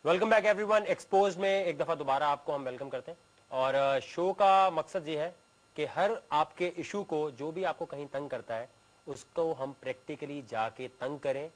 Welcome back everyone. Expose में एक दफा दोबारा आपको हम वेलकम करते हैं और शो का मकसद ये है कि हर आपके इशू को, जो भी आपको कहीं तंग करता है, उसको हम प्रैक्टिकली जाके तंग करें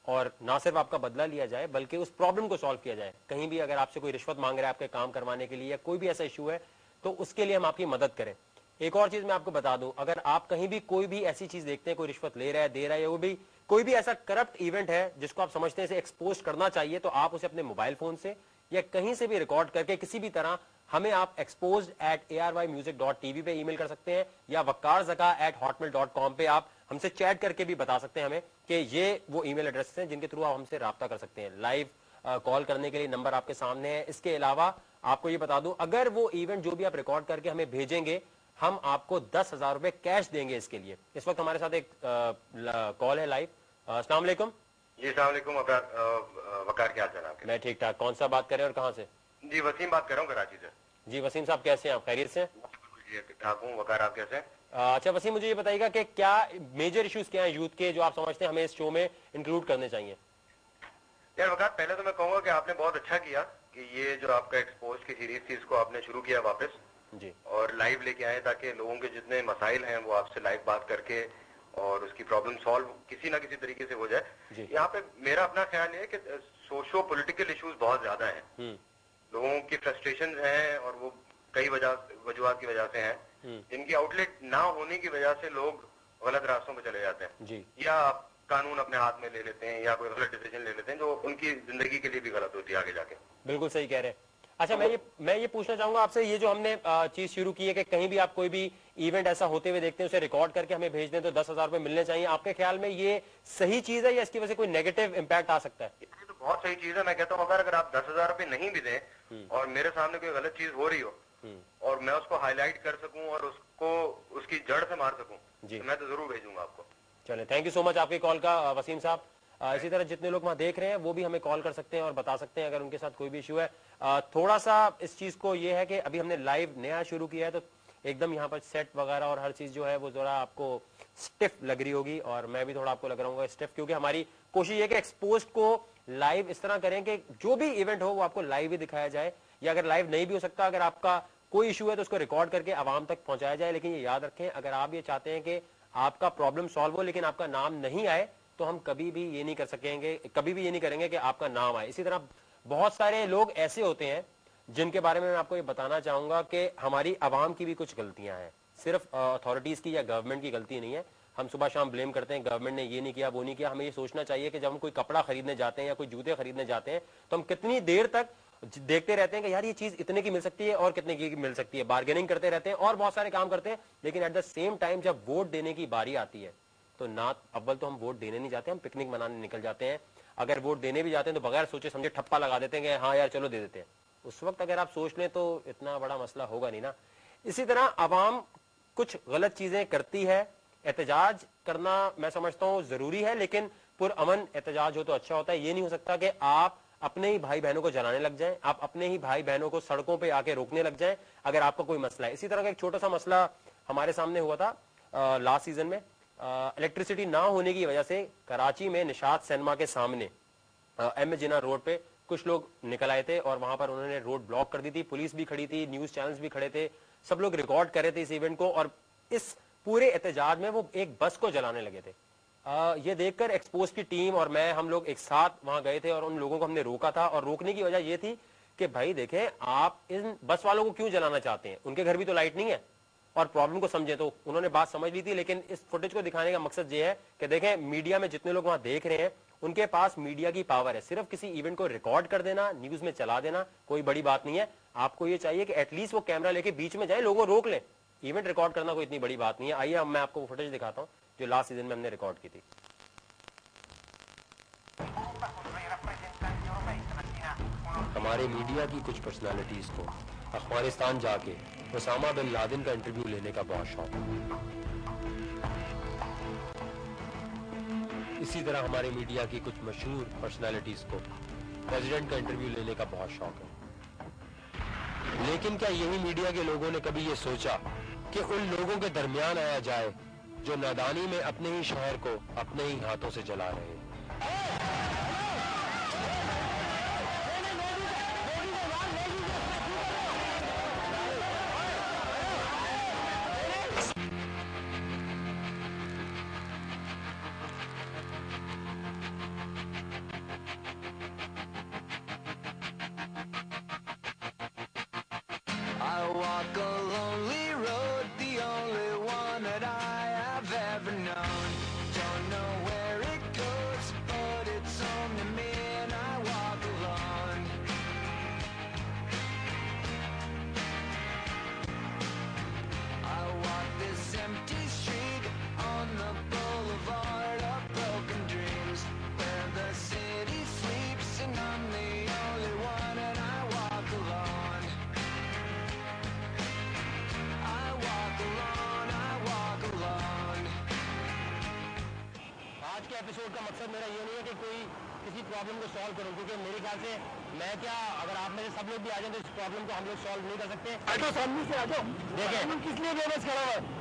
और ना सिर्फ आपका बदला लिया जाए बल्कि उस प्रॉब्लम को सॉल्व किया जाए। कहीं भी अगर आपसे कोई रिश्वत मांग रहा है आपके काम करवाने के लिए या कोई भी ऐसा इशू है तो उसके लिए हम आपकी मदद करें। एक और चीज मैं आपको बता दूं, अगर आप कहीं भी कोई भी ऐसी चीज देखते हैं, कोई रिश्वत ले रहा है, दे रहा है, या वो भी कोई भी ऐसा करप्ट इवेंट है जिसको आप समझते हैं इसे एक्सपोज करना चाहिए, तो आप उसे अपने मोबाइल फोन से या कहीं से भी रिकॉर्ड करके किसी भी तरह हमें आप exposed@arymmusic.tv पे ईमेल कर सकते हैं या waqarzaka@hotmail.com पे आप हमसे चैट करके भी बता सकते हैं हमें कि ये वो ईमेल एड्रेस हैं जिनके थ्रू आप हमसे राब्ता कर सकते हैं। लाइव कॉल करने के लिए नंबर आपके सामने है। इसके अलावा आपको ये बता दूं, अगर वो इवेंट जो भी आप रिकॉर्ड करके हमें भेजेंगे, हम आपको 10,000 रुपए कैश देंगे इसके लिए। इस वक्त हमारे साथ एक कॉल है लाइव। अस्सलाम वालेकुम। जी अस्सलाम वालेकुम। वकार, क्या हाल चाल आपके? मैं ठीक ठाक। कौन सा बात कर रहे हैं और कहाँ से? जी वसीम बात कर रहा हूँ कराची से। जी वसीम साहब, कैसे हैं आप? खैरियत से? ठीक ठाक हूँ। वकार, आप कैसे हैं? अच्छा वसीम, मुझे ये बताइएगा कि क्या मेजर इश्यूज क्या हैं यूथ के जो आप समझते हैं हमें इस शो में इंक्लूड करने चाहिए? यार वकार, पहले तो मैं कहूँगा कि आपने बहुत अच्छा किया कि ये जो आपका एक्सपोज की सीरीज थी इसको आपने शुरू किया वापस जी, और लाइव लेके आए ताकि लोगों के जितने मसाइल हैं वो आपसे लाइव बात करके और उसकी प्रॉब्लम सॉल्व किसी ना किसी तरीके से हो जाए। यहाँ पे मेरा अपना ख्याल है कि सोशो पॉलिटिकल इश्यूज बहुत ज्यादा हैं, लोगों की फ्रस्ट्रेशन हैं और वो कई वजूहात की वजह से हैं, जिनकी आउटलेट ना होने की वजह से लोग गलत रास्तों पर चले जाते हैं जी, या कानून अपने हाथ में ले लेते हैं या कोई गलत डिसीजन ले लेते हैं जो उनकी जिंदगी के लिए भी गलत होती है आगे जाके। बिल्कुल सही कह रहे हैं। अच्छा, मैं ये पूछना चाहूंगा आपसे, ये जो हमने चीज शुरू की है कि कहीं भी आप कोई भी इवेंट ऐसा होते हुए देखते हैं उसे रिकॉर्ड करके हमें भेज दें तो 10,000 रुपए मिलने चाहिए, आपके ख्याल में ये सही चीज है या इसकी वजह से कोई नेगेटिव इम्पैक्ट आ सकता है? ये तो बहुत सही चीज है। मैं कहता हूँ अगर आप 10,000 रुपए नहीं भी दें और मेरे सामने कोई गलत चीज हो रही हो और मैं उसको हाईलाइट कर सकूं और उसको उसकी जड़ से मार सकूं, तो मैं तो जरूर भेजूंगा आपको। चले, थैंक यू सो मच आपकी कॉल का वसीम साहब। इसी तरह जितने लोग वहां देख रहे हैं वो भी हमें कॉल कर सकते हैं और बता सकते हैं अगर उनके साथ कोई भी इशू है। थोड़ा सा इस चीज को ये है कि अभी हमने लाइव नया शुरू किया है तो एकदम यहाँ पर सेट वगैरह और हर चीज जो है वो जरा आपको स्टिफ लग रही होगी और मैं भी थोड़ा आपको लग रहा हूँ स्टिफ, क्योंकि हमारी कोशिश है कि एक्सपोज को लाइव इस तरह करें कि जो भी इवेंट हो वो आपको लाइव ही दिखाया जाए, या अगर लाइव नहीं भी हो सकता, अगर आपका कोई इशू है तो उसको रिकॉर्ड करके आवाम तक पहुंचाया जाए। लेकिन ये याद रखें, अगर आप ये चाहते हैं कि आपका प्रॉब्लम सॉल्व हो लेकिन आपका नाम नहीं आए तो हम कभी भी ये नहीं कर सकेंगे, कभी भी ये नहीं करेंगे कि आपका नाम आए। इसी तरह बहुत सारे लोग ऐसे होते हैं जिनके बारे में मैं आपको ये बताना चाहूंगा कि हमारी आवाम की भी कुछ गलतियां हैं, सिर्फ अथॉरिटीज की या गवर्नमेंट की गलती नहीं है। हम सुबह शाम ब्लेम करते हैं गवर्नमेंट ने ये नहीं किया वो नहीं किया। हमें ये सोचना चाहिए कि जब हम कोई कपड़ा खरीदने जाते हैं या कोई जूते खरीदने जाते हैं तो हम कितनी देर तक देखते रहते हैं कि यार ये चीज इतने की मिल सकती है और कितने की मिल सकती है, बार्गेनिंग करते रहते हैं और बहुत सारे काम करते हैं, लेकिन एट द सेम टाइम जब वोट देने की बारी आती है तो ना अव्वल तो हम वोट देने नहीं जाते, हम पिकनिक मनाने निकल जाते हैं। अगर वोट देने भी जाते हैं तो बगैर सोचे समझे ठप्पा लगा देते हैं कि हाँ यार चलो दे देते हैं। उस वक्त अगर आप सोच लें तो इतना बड़ा मसला होगा नहीं ना। इसी तरह आवाम कुछ गलत चीजें करती है, एहतजाज करना मैं समझता हूँ जरूरी है, लेकिन पुरअमन एहतजाज हो तो अच्छा होता है। ये नहीं हो सकता कि आप अपने ही भाई बहनों को जलाने लग जाएं, आप अपने ही भाई बहनों को सड़कों पे आके रोकने लग जाएं अगर आपका कोई मसला है। इसी तरह का एक छोटा सा मसला हमारे सामने हुआ था लास्ट सीजन में। इलेक्ट्रिसिटी ना होने की वजह से कराची में निशात सिनेमा के सामने एम जिना रोड पे कुछ लोग निकल आए थे और वहां पर उन्होंने रोड ब्लॉक कर दी थी। पुलिस भी खड़ी थी, न्यूज चैनल्स भी खड़े थे, सब लोग रिकॉर्ड कर रहे थे इस इवेंट को और इस पूरे एहतजाज में वो एक बस को जलाने लगे थे। ये देखकर एक्सपोज की टीम और मैं, हम लोग एक साथ वहां गए थे और उन लोगों को हमने रोका था। और रोकने की वजह ये थी कि भाई देखें, आप इन बस वालों को क्यों जलाना चाहते हैं, उनके घर भी तो लाइट नहीं है, और प्रॉब्लम को समझे। तो उन्होंने बात समझ ली थी, लेकिन इस फुटेज को दिखाने का मकसद ये है कि देखें मीडिया में जितने लोग वहां देख रहे हैं उनके पास मीडिया की पावर है। सिर्फ किसी इवेंट को रिकॉर्ड कर देना, न्यूज में चला देना कोई बड़ी बात नहीं है। आपको ये चाहिए कि एटलीस्ट वो कैमरा लेके बीच में जाए, लोगों रोक ले। इवेंट रिकॉर्ड करना कोई इतनी बड़ी बात नहीं है। आइए मैं आपको फुटेज दिखाता हूँ जो लास्ट सीजन में हमने रिकॉर्ड की थी। हमारे मीडिया की कुछ पर्सनालिटीज को अफगानिस्तान जाके ओसामा बिन लादेन का इंटरव्यू लेने का बहुत शौक है। इसी तरह हमारे मीडिया की कुछ मशहूर पर्सनालिटीज को प्रेसिडेंट का इंटरव्यू लेने का बहुत शौक है। लेकिन क्या यही मीडिया के लोगों ने कभी ये सोचा कि उन लोगों के दरमियान आया जाए जो नादानी में अपने ही शहर को अपने ही हाथों से जला रहे हैं? लोग का मकसद मेरा ये नहीं है कि कोई किसी प्रॉब्लम को सॉल्व करूं, क्योंकि मेरे ख्याल से मैं क्या, अगर आप में से सब लोग भी आ जाए तो इस प्रॉब्लम को हम लोग सॉल्व नहीं कर सकते। आ जाओ सामने से आ जाओ, देखें किस लिए बेबस खड़ा हुआ है?